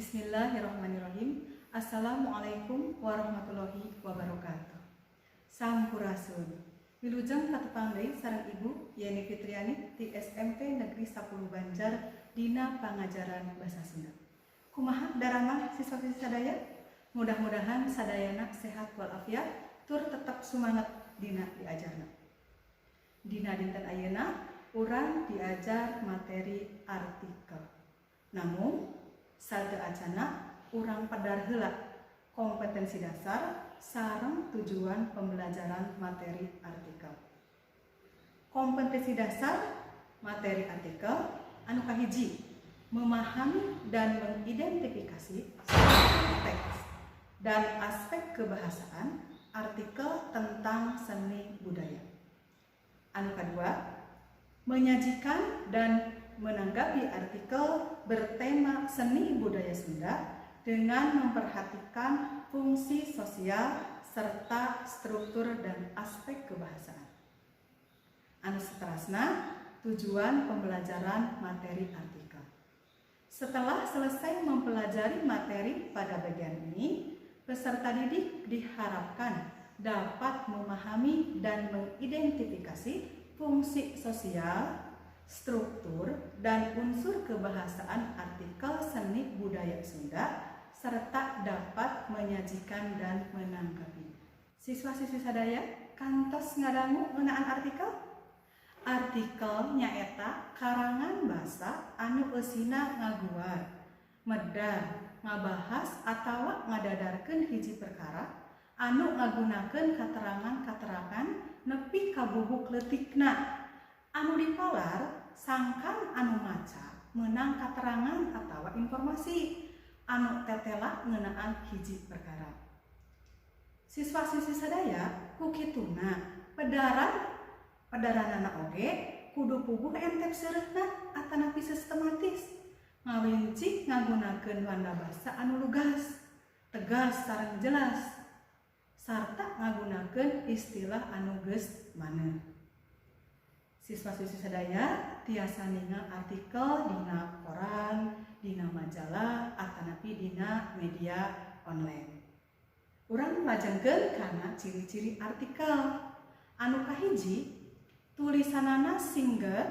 Bismillahirrahmanirrahim. Assalamualaikum warahmatullahi wabarakatuh. Sampurasun. Wilujeng katepang deui sareng Ibu Yeni Fitriani ti SMP Negeri 10 Banjar dina pangajaran Basa Sunda. Kumaha daramah siswa-siswi sadaya? Mudah-mudahan sadayana sehat walafiat tur tetap semangat dina diajarna. Dina dinten ayeuna urang diajar materi artikel. Namun sadeacana urang padar heula kompetensi dasar sareng tujuan pembelajaran materi artikel. Kompetensi dasar materi artikel anu kahiji, memahami dan mengidentifikasi teks dan aspek kebahasaan artikel tentang seni budaya. Anu kedua, menyajikan dan menanggapi artikel bertema seni budaya Sunda dengan memperhatikan fungsi sosial serta struktur dan aspek kebahasaan. Anu saterasna, tujuan pembelajaran materi artikel. Setelah selesai mempelajari materi pada bagian ini, peserta didik diharapkan dapat memahami dan mengidentifikasi fungsi sosial, struktur, dan unsur kebahasaan artikel seni budaya Sunda serta dapat menyajikan dan menanggapi. Siswa-siswi sadaya kantos ngadangu ngeunaan artikel? Artikel nyaeta karangan basa anu eusina ngaguar, medar, ngabahas atawa ngadadarkeun hiji perkara anu ngagunakeun katerangan-katerangan nepi ka bubuk leutikna anu dipalar sangkan anu maca menang katerangan atawa informasi anu tetela ngeunaan hiji perkara. Siswa-siswi sadaya ku kituna padaranana oge kudu puguh entep seureutna atanapi sistematis ngawinci ngagunakeun wanda basa anu lugas, tegas sareng jelas sarta ngagunakeun istilah anu geus maneh. Siswa-siswi sadaya tiasa ningal artikel dina koran, dina majalah, atanapi dina media online. Urang lajengkeun kana ciri-ciri artikel. Anu kahiji, tulisanana singget,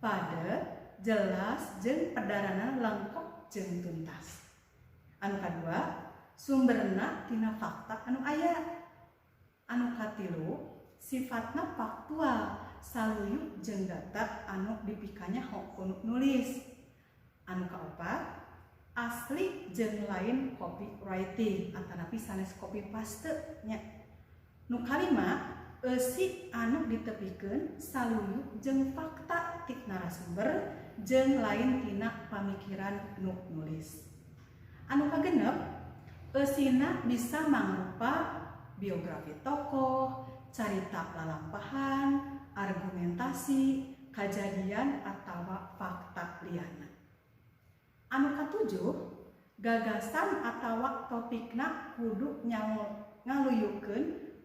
padet, jelas jeung pedarana lengkap jeung tuntas. Anu kadua, sumberna tina fakta anu aya. Anu katilu, sifatna faktual, saluyuk jeung data anu dipikanya hokun nulis. Anu kaopat, asli jeung lain copywriting atanapi sanes copy paste nya. Nu kalima, eusi anu ditepikeun saluyuk jeung fakta ti narasumber jeung lain tina pamikiran nu nulis. Anu kagenep, eusina bisa mangrupa biografi tokoh, carita lalampahan, argumentasi, kejadian atawa fakta liana. Anu katujuh, gagasan atawa topikna kudu ngaluyukeun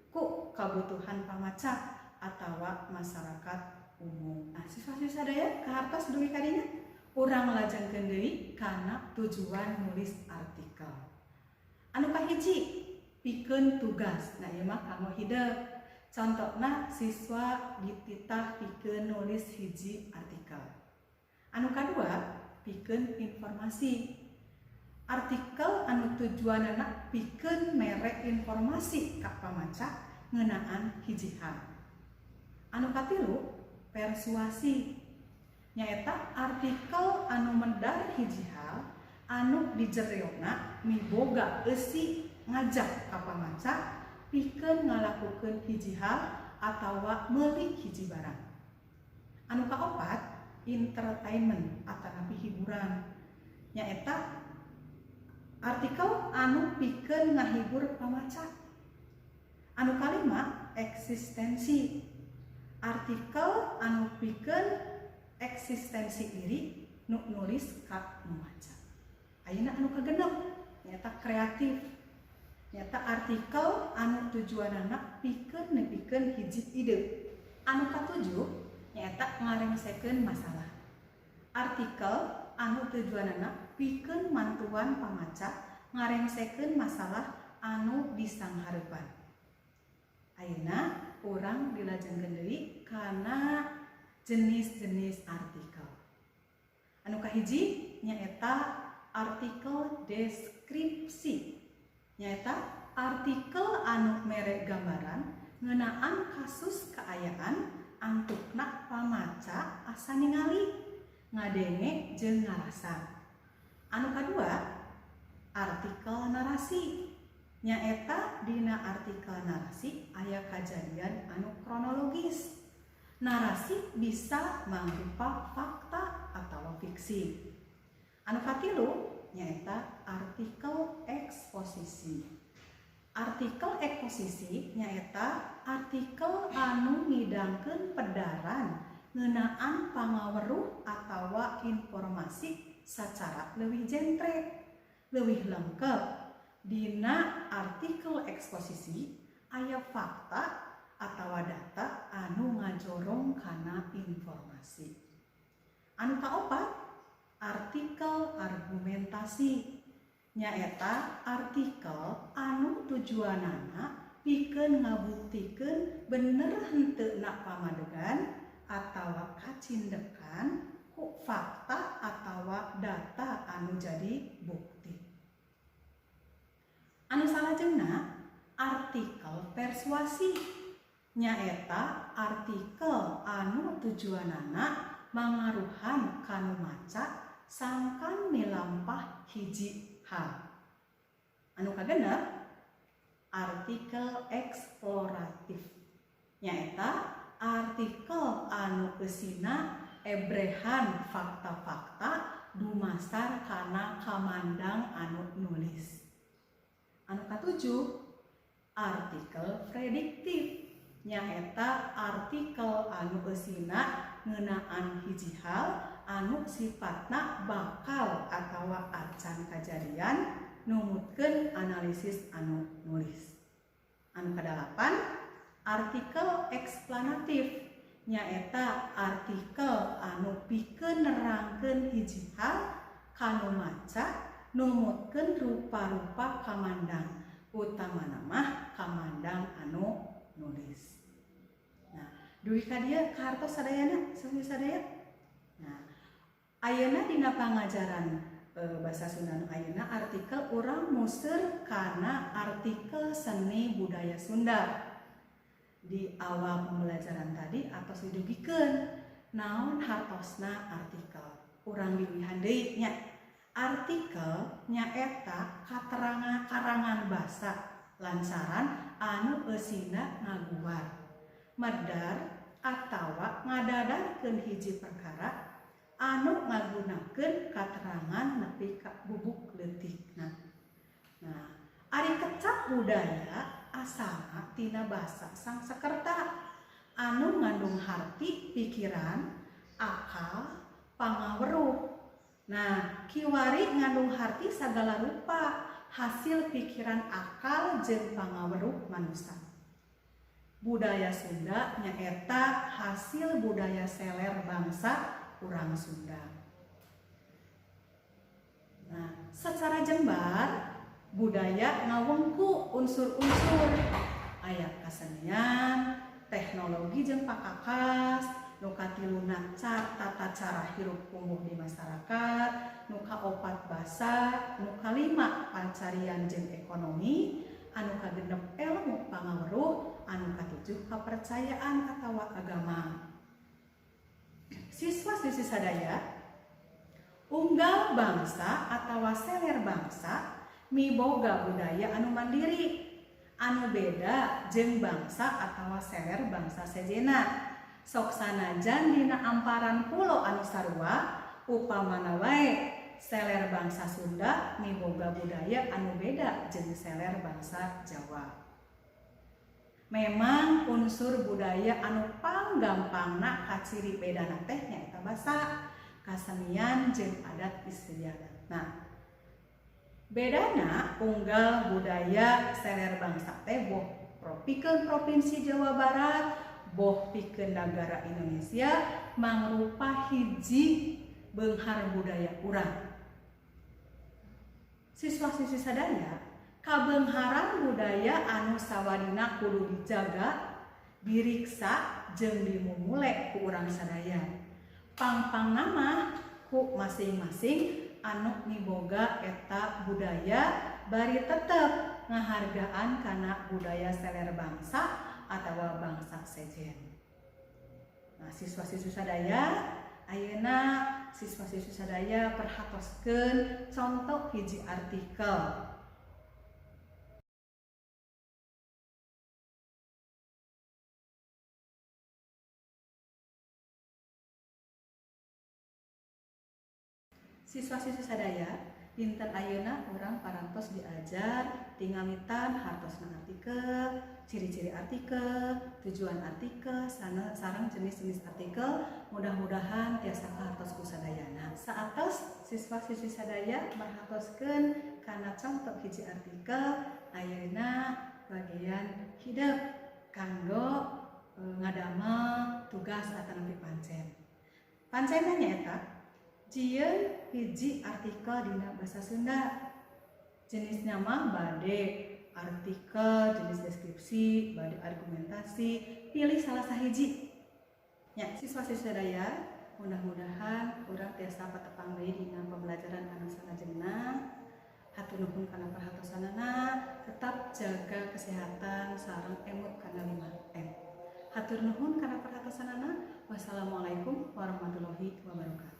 ku kabutuhan pamaca atawa masyarakat umum. Nah, siswa-siswi sadaya kahartos dugi kadinya urang lajengkeun deui kana tujuan nulis artikel. Anu kahiji, pikeun tugas. Nah, ieu mah kanggo hideuk. Contohna siswa dititah pikeun nulis hiji artikel. Anu kadua, pikeun informasi. Artikel anu tujuanna pikeun mere informasi ka pamaca ngeunaan hiji hal. Anu katilu, persuasi. Nyaeta artikel anu medar hiji hal anu dijeriogna miboga eusi ngajak ka pamaca pikeun ngalakukeun hiji hal atawa meuli hiji barang. Anu kaopat, entertainment atanapi hiburan. Nyaeta artikel anu pikeun ngahibur pamaca. Anu kalima, eksistensi. Artikel anu pikeun eksistensi diri nu nulis ka pamaca. Ayeuna anu kagenep nyaeta kreatif. Nyata artikel anu tujuanana pikeun nepikeun hiji ide. Anu katujuh nyata ngarengsekeun masalah. Artikel anu tujuanana pikeun mantuan pamaca ngarengsekeun masalah anu disanghareupan. Ayeuna urang dilajengkeun deui kana jenis-jenis artikel. Anu kahiji nyaeta artikel deskripsi. Nyaeta artikel anu mere gambaran ngeunaan kasus kaayaan antukna pamaca asa ningali, ngadenge jeung ngarasa. Anu kadua artikel narasi. Nyaeta dina artikel narasi aya kajadian anu kronologis. Narasi bisa mangrupa fakta atau fiksi. Anu katilu nyaeta artikel eksposisi. Artikel eksposisi nyaeta artikel anu ngidangkeun pedaran ngeunaan pangaweruh atawa informasi secara leuwih jentre, leuwih lengkep. Dina artikel eksposisi aya fakta atawa data anu ngajorong kana informasi. Anu kaopat artikel argumentasi. Nyaeta artikel anu tujuanana pikeun ngabuktikeun bener henteuna pamadegan atawa kacindekan ku fakta atawa data anu jadi bukti. Anu salajengna artikel persuasi. Nyaeta artikel anu tujuanana mangaruhan kanu maca sangkan milampah hiji hal. Anu kagenep artikel eksploratif. Nyaeta artikel anu eusina ebrehan fakta-fakta dumasar kana kamandang anu nulis. Anu katujuh artikel prediktif. Nyaeta artikel anu eusina ngeunaan hiji hal anu sifatna bakal atawa acan kajadian numutkeun analisis anu nulis. Anu kadalapan artikel eksplanatif. Nyaeta artikel anu pikeun nerangkeun hiji hal kanu maca numutkeun rupa-rupa kamandang, utamana mah kamandang anu nulis. Nah, duwi ka dieu kahartos sadayana, sami sadaya. Nah, ayeuna dina pangajaran basa Sunda ayeuna artikel urang museur kana artikel seni budaya Sunda. Di awal pembelajaran tadi atos didugikeun naon hartosna artikel. Urang wiwihan deui nya. Artikel nyaeta katerangan karangan basa lancaran anu eusina ngaguar, medar atawa ngadadarkeun hiji perkara anu ngagunakeun katerangan nepi ka bubuk leutikna. Nah, ari kecap budaya asalna tina basa Sangsekerta anu ngandung harti pikiran, akal, pangaweruh. Nah, kiwari ngandung harti sagala rupa hasil pikiran akal jeung pangaweruh manusia. Budaya Sunda nyaeta hasil budaya seler bangsa urang Sunda. Nah, secara jembar budaya ngawengku unsur-unsur aya kasenian, teknologi jeung pakakas, nu katiluna tata cara hirup pumuh di masyarakat, nu kaopat basa, nu kalima pancarian jeung ekonomi, anu kagenep ilmu pangaweruh, anu katujuh kepercayaan atawa agama. Siswa-siswi sadaya, unggal bangsa atawa seler bangsa miboga budaya anu mandiri, anu beda jeung bangsa atawa seler bangsa sejena. Sok sanajan dina amparan pulo anu sarua upamana wae seler bangsa Sunda miboga budaya anu beda jeung seler bangsa Jawa. Memang unsur budaya anu panggampangna kaciri bedana teh nyaeta basa, kasenian jeung adat istiadat. Nah, bedana unggal budaya seler bangsa teh boh pikeun provinsi Jawa Barat, boh pikeun nagara Indonesia mangrupa hiji beunghar budaya urang. Siswa-siswi sadaya, kabeungharan budaya anu sawadina kudu dijaga, diriksa jeung dimumule ku urang sadaya. Pangpangna mah ku masing-masing anu miboga eta budaya bari tetep ngahargaan kana budaya seler bangsa atawa bangsa sejen. Nah, siswa-siswi sadaya, ayeuna siswa-siswi sadaya perhatoskeun contoh hiji artikel. Siswa-siswi sadaya, dinten ayeuna urang parantos diajar tingamitan hartosna artikel, ciri-ciri artikel, tujuan artikel, sareng jenis-jenis artikel. Mudah-mudahan tiasa kahartos ku sadayana. Saatos siswa-siswi sadaya marhatoskeun kana contoh hiji artikel ayeuna bagian hidup kanggo ngadamel tugas atawa nepi pancen. Pancenna nyaeta jieun hiji artikel dina basa Sunda. Jenisnya mah bade artikel, jenis deskripsi, bade argumentasi, pilih salah sahiji. Ya, siswa-siswi sadaya, mudah-mudahan urang tiasa patepang deui dina pembelajaran anu salajengna. Hatur nuhun kana perhatosanana, tetap jaga kesehatan sareng emut kana 5M. Hatur nuhun kana perhatosanana. Wassalamualaikum warahmatullahi wabarakatuh.